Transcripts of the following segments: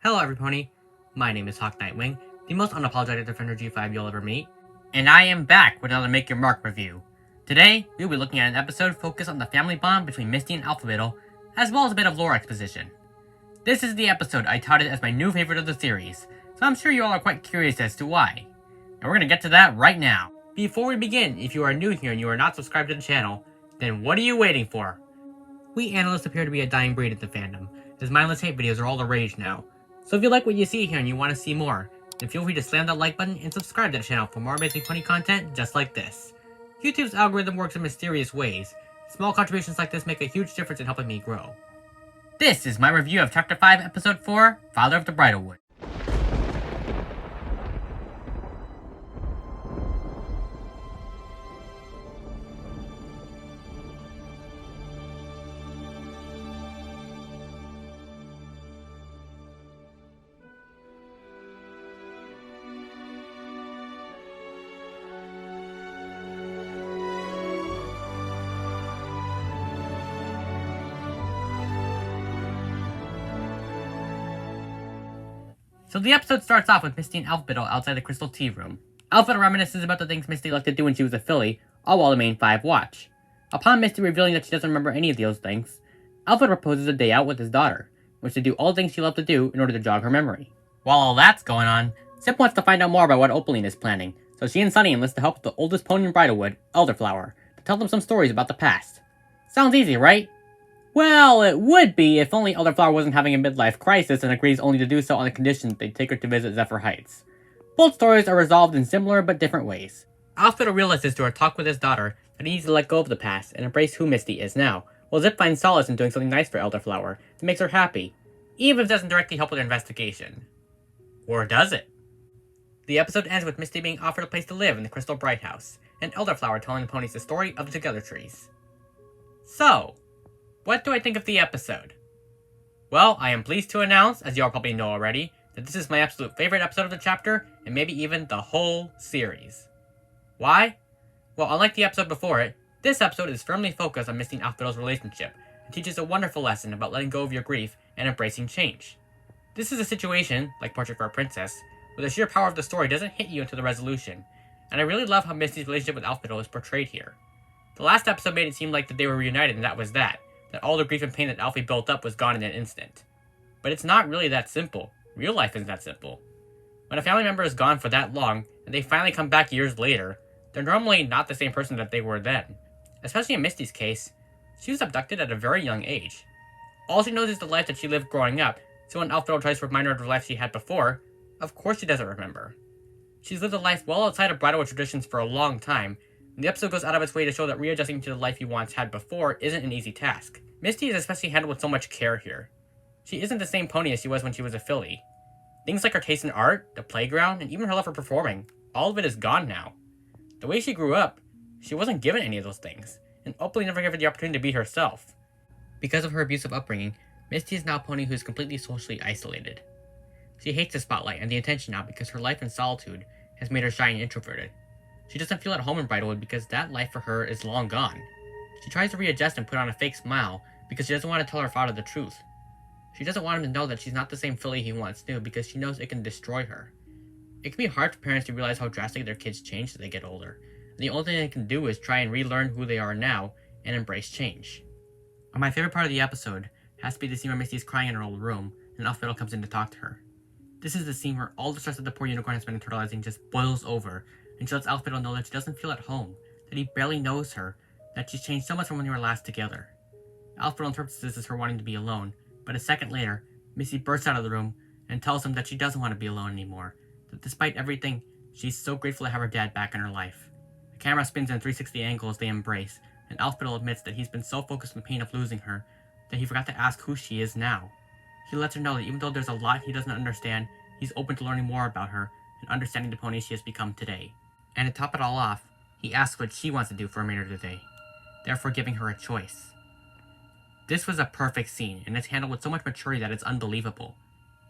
Hello everybody, my name is Hawk Nightwing, the most unapologetic Defender G5 you'll ever meet, and I am back with another Make Your Mark review. Today, we'll be looking at an episode focused on the family bond between Misty and Alphabettle, as well as a bit of lore exposition. This is the episode I touted as my new favorite of the series, so I'm sure you all are quite curious as to why. And we're gonna get to that right now. Before we begin, if you are new here and you are not subscribed to the channel, then what are you waiting for? We analysts appear to be a dying breed at the fandom, as mindless hate videos are all the rage now. So if you like what you see here and you want to see more, then feel free to slam that like button and subscribe to the channel for more amazing funny content just like this. YouTube's algorithm works in mysterious ways. Small contributions like this make a huge difference in helping me grow. This is my review of Chapter 5, Episode 4, Father of the Bridlewood. So the episode starts off with Misty and Alphabettle outside the Crystal Tea Room. Alphabettle reminisces about the things Misty liked to do when she was a filly, all while the main five watch. Upon Misty revealing that she doesn't remember any of those things, Alphabettle proposes a day out with his daughter, which to do all the things she loved to do in order to jog her memory. While all that's going on, Sip wants to find out more about what Opaline is planning, so she and Sunny enlist the help of the oldest pony in Bridlewood, Elderflower, to tell them some stories about the past. Sounds easy, right? Well, it would be if only Elderflower wasn't having a midlife crisis and agrees only to do so on the condition that they take her to visit Zephyr Heights. Both stories are resolved in similar but different ways. Alphabettle realizes through her talk with his daughter that he needs to let go of the past and embrace who Misty is now, while Zip finds solace in doing something nice for Elderflower that makes her happy, even if it doesn't directly help with her investigation. Or does it? The episode ends with Misty being offered a place to live in the Crystal Bright House, and Elderflower telling the ponies the story of the Together Trees. So, what do I think of the episode? Well, I am pleased to announce, as you all probably know already, that this is my absolute favorite episode of the chapter, and maybe even the whole series. Why? Well, unlike the episode before it, this episode is firmly focused on Misty and Alphabettle's relationship, and teaches a wonderful lesson about letting go of your grief and embracing change. This is a situation, like Portrait for a Princess, where the sheer power of the story doesn't hit you until the resolution, and I really love how Misty's relationship with Alphabettle is portrayed here. The last episode made it seem like that they were reunited and that was that all the grief and pain that Alfie built up was gone in an instant. But it's not really that simple. Real life isn't that simple. When a family member is gone for that long, and they finally come back years later, they're normally not the same person that they were then. Especially in Misty's case, she was abducted at a very young age. All she knows is the life that she lived growing up, so when Alphabettle tries to remind her of the life she had before, of course she doesn't remember. She's lived a life well outside of Bridlewood traditions for a long time, and the episode goes out of its way to show that readjusting to the life you once had before isn't an easy task. Misty is especially handled with so much care here. She isn't the same pony as she was when she was a filly. Things like her taste in art, the playground, and even her love for performing, all of it is gone now. The way she grew up, she wasn't given any of those things, and Opaline never gave her the opportunity to be herself. Because of her abusive upbringing, Misty is now a pony who is completely socially isolated. She hates the spotlight and the attention now because her life in solitude has made her shy and introverted. She doesn't feel at home in Bridlewood because that life for her is long gone. She tries to readjust and put on a fake smile because she doesn't want to tell her father the truth. She doesn't want him to know that she's not the same filly he once knew because she knows it can destroy her. It can be hard for parents to realize how drastically their kids change as they get older, and the only thing they can do is try and relearn who they are now and embrace change. And my favorite part of the episode has to be the scene where Misty is crying in her old room, and Alphabettle comes in to talk to her. This is the scene where all the stress that the poor unicorn has been internalizing just boils over, and she lets Alphabettle know that she doesn't feel at home, that he barely knows her, that she's changed so much from when they were last together. Alphabettle interprets this as her wanting to be alone, but a second later, Misty bursts out of the room and tells him that she doesn't want to be alone anymore, that despite everything, she's so grateful to have her dad back in her life. The camera spins in 360 angle as they embrace, and Alphabettle admits that he's been so focused on the pain of losing her that he forgot to ask who she is now. He lets her know that even though there's a lot he doesn't understand, he's open to learning more about her and understanding the pony she has become today. And to top it all off, he asks what she wants to do for the remainder of the day, therefore giving her a choice. This was a perfect scene, and it's handled with so much maturity that it's unbelievable.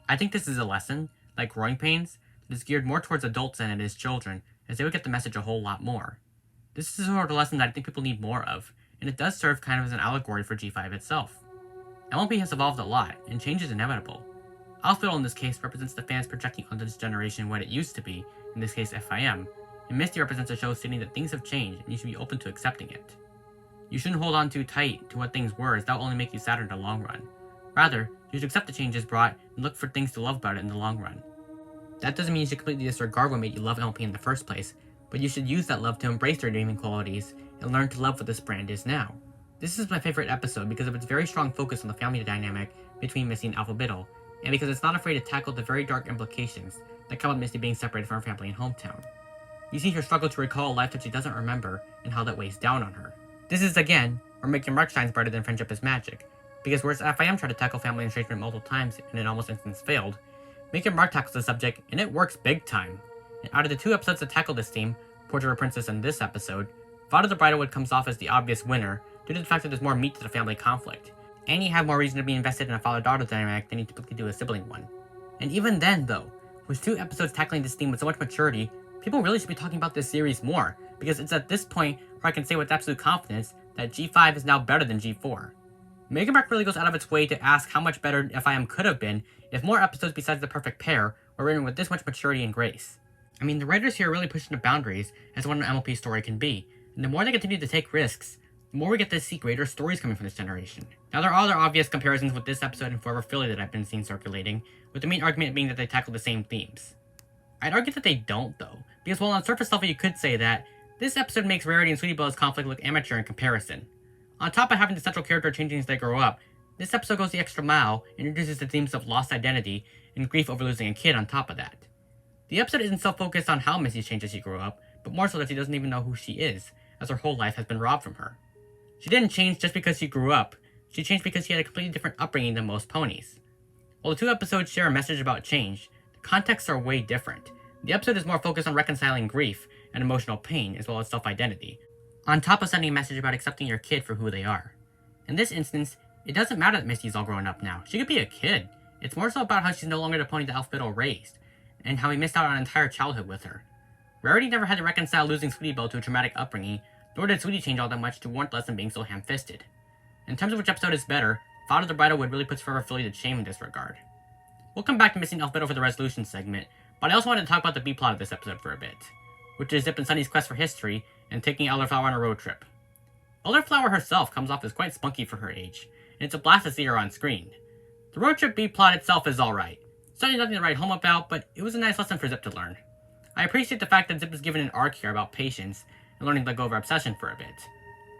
I think this is a lesson, like growing pains, that is geared more towards adults than it is children, as they would get the message a whole lot more. This is a sort of lesson that I think people need more of, and it does serve kind of as an allegory for G5 itself. MLP has evolved a lot, and change is inevitable. Alphabet in this case represents the fans projecting onto this generation what it used to be, in this case FIM, and Misty represents the show stating that things have changed and you should be open to accepting it. You shouldn't hold on too tight to what things were, as that will only make you sadder in the long run. Rather, you should accept the changes brought and look for things to love about it in the long run. That doesn't mean you should completely disregard what made you love LP in the first place, but you should use that love to embrace their redeeming qualities and learn to love what this brand is now. This is my favorite episode because of its very strong focus on the family dynamic between Misty and Alpha Biddle, and because it's not afraid to tackle the very dark implications that come with Misty being separated from her family and hometown. You see her struggle to recall a life that she doesn't remember and how that weighs down on her. This is, again, where Making Mark shines brighter than Friendship is Magic, because whereas FIM tried to tackle family estrangement multiple times and in almost instance failed, Making Mark tackles the subject and it works big time. And out of the 2 episodes that tackle this theme, Portrait of a Princess and this episode, Father the Bridlewood comes off as the obvious winner due to the fact that there's more meat to the family conflict, and you have more reason to be invested in a father-daughter dynamic than you typically do a sibling one. And even then though, with 2 episodes tackling this theme with so much maturity, people really should be talking about this series more, because it's at this point where I can say with absolute confidence that G5 is now better than G4. Mega Mark really goes out of its way to ask how much better FIM could have been if more episodes besides The Perfect Pair were written with this much maturity and grace. I mean, the writers here are really pushing the boundaries as to what an MLP story can be, and the more they continue to take risks, the more we get to see greater stories coming from this generation. Now, there are other obvious comparisons with this episode and Forever Philly that I've been seeing circulating, with the main argument being that they tackle the same themes. I'd argue that they don't, though, because while on surface level you could say that, this episode makes Rarity and Sweetie Belle's conflict look amateur in comparison. On top of having the central character changing as they grow up, this episode goes the extra mile and introduces the themes of lost identity and grief over losing a kid on top of that. The episode isn't so focused on how Missy changed as she grew up, but more so that she doesn't even know who she is, as her whole life has been robbed from her. She didn't change just because she grew up, she changed because she had a completely different upbringing than most ponies. While the 2 episodes share a message about change, the contexts are way different. The episode is more focused on reconciling grief and emotional pain as well as self-identity, on top of sending a message about accepting your kid for who they are. In this instance, it doesn't matter that Misty's all grown up now. She could be a kid. It's more so about how she's no longer the pony that Alpha Biddle raised, and how he missed out on an entire childhood with her. Rarity never had to reconcile losing Sweetie Belle to a traumatic upbringing, nor did Sweetie change all that much to warrant less than being so ham-fisted. In terms of which episode is better, Father the Bridlewood really puts Forever Philly to shame in this regard. We'll come back to Missy and Alpha Biddle for the resolution segment, but I also wanted to talk about the B-plot of this episode for a bit, which is Zip and Sunny's quest for history and taking Elderflower on a road trip. Elderflower herself comes off as quite spunky for her age, and it's a blast to see her on screen. The road trip B-plot itself is alright. Certainly nothing to write home about, but it was a nice lesson for Zip to learn. I appreciate the fact that Zip is given an arc here about patience and learning to let go of her obsession for a bit.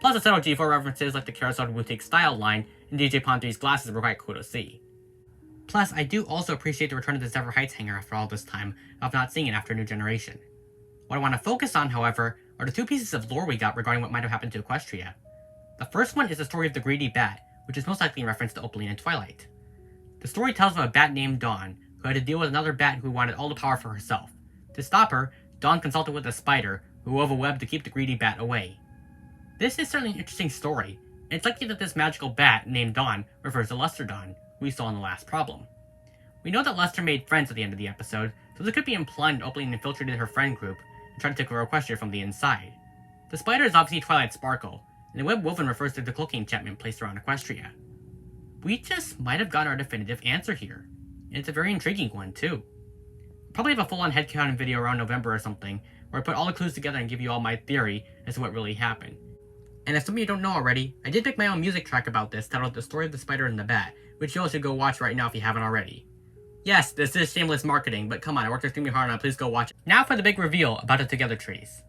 Plus the subtle G4 references like the Carousel Boutique style line and DJ Pond 3's glasses were quite cool to see. Plus, I do also appreciate the return of the Zephyr Heights hangar after all this time of not seeing it after New Generation. What I want to focus on, however, are the 2 pieces of lore we got regarding what might have happened to Equestria. The first one is the story of the Greedy Bat, which is most likely in reference to Opaline and Twilight. The story tells of a bat named Dawn, who had to deal with another bat who wanted all the power for herself. To stop her, Dawn consulted with a spider, who wove a web to keep the greedy bat away. This is certainly an interesting story, and it's likely that this magical bat, named Dawn, refers to Lester Dawn, who we saw in the last problem. We know that Lester made friends at the end of the episode, so this could be implied that Opaline infiltrated her friend group and tried to take over Equestria from the inside. The spider is obviously Twilight Sparkle, and the web woven refers to the cloaking enchantment placed around Equestria. We just might have gotten our definitive answer here, and it's a very intriguing one too. I'll probably have a full-on headcanon video around November or something, where I put all the clues together and give you all my theory as to what really happened. And if some of you don't know already, I did make my own music track about this titled The Story of the Spider and the Bat, which you all should go watch right now if you haven't already. Yes, this is shameless marketing, but come on, I worked extremely hard on it, please go watch it. Now for the big reveal about the Together trees.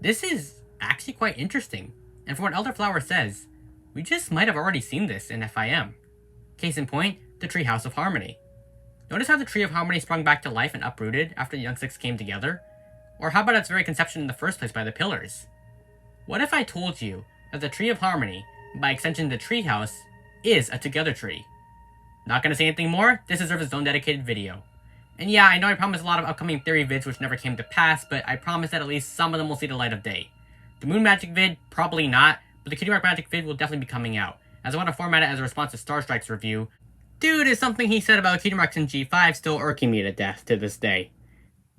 This is actually quite interesting, and from what Elderflower says, we just might have already seen this in FIM. Case in point, the Treehouse of Harmony. Notice how the Tree of Harmony sprung back to life and uprooted after the Young Six came together? Or how about its very conception in the first place by the Pillars? What if I told you that the Tree of Harmony, and by extension the Treehouse, is a Together tree? Not gonna say anything more, this deserves its own dedicated video. And yeah, I know I promised a lot of upcoming theory vids which never came to pass, but I promise that at least some of them will see the light of day. The Moon Magic vid, probably not, but the Cutie Mark Magic vid will definitely be coming out, as I want to format it as a response to Star Strike's review. Dude, is something he said about Cutie Marks in G5 still irking me to death to this day.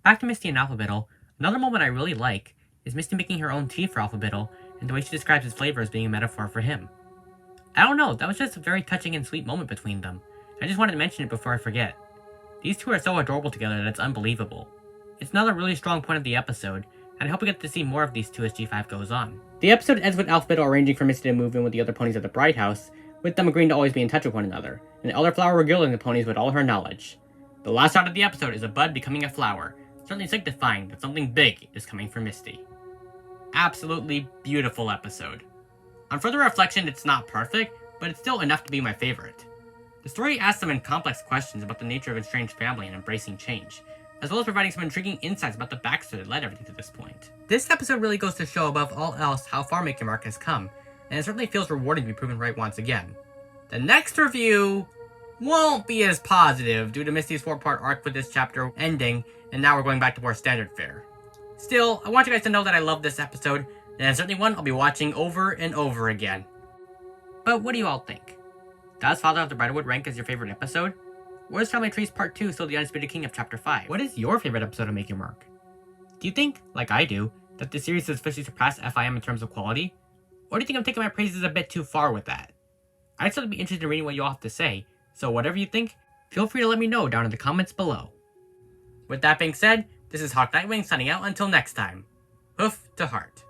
Back to Misty and Alpha Biddle, another moment I really like is Misty making her own tea for Alpha Biddle, and the way she describes his flavor as being a metaphor for him. I don't know, that was just a very touching and sweet moment between them. I just wanted to mention it before I forget. These two are so adorable together that it's unbelievable. It's another really strong point of the episode, and I hope we get to see more of these two as G5 goes on. The episode ends with Alphabet arranging for Misty to move in with the other ponies at the Bride House, with them agreeing to always be in touch with one another, and Elderflower regaling the ponies with all her knowledge. The last shot of the episode is a bud becoming a flower, certainly signifying that something big is coming for Misty. Absolutely beautiful episode. On further reflection, it's not perfect, but it's still enough to be my favorite. The story asks some complex questions about the nature of estranged family and embracing change, as well as providing some intriguing insights about the backstory that led everything to this point. This episode really goes to show above all else how far Make Your Mark has come, and it certainly feels rewarding to be proven right once again. The next review won't be as positive due to Misty's 4-part arc with this chapter ending, and now we're going back to more standard fare. Still, I want you guys to know that I love this episode, and it's certainly one I'll be watching over and over again. But what do you all think? Does Father of the Bridlewood rank as your favorite episode? Or is Family Trees Part 2 still the undisputed king of Chapter 5? What is your favorite episode of Make Your Mark? Do you think, like I do, that this series has officially surpassed FIM in terms of quality? Or do you think I'm taking my praises a bit too far with that? I'd still be interested in reading what you all have to say, so whatever you think, feel free to let me know down in the comments below. With that being said, this is Hawk Nightwing signing out until next time. Hoof to heart.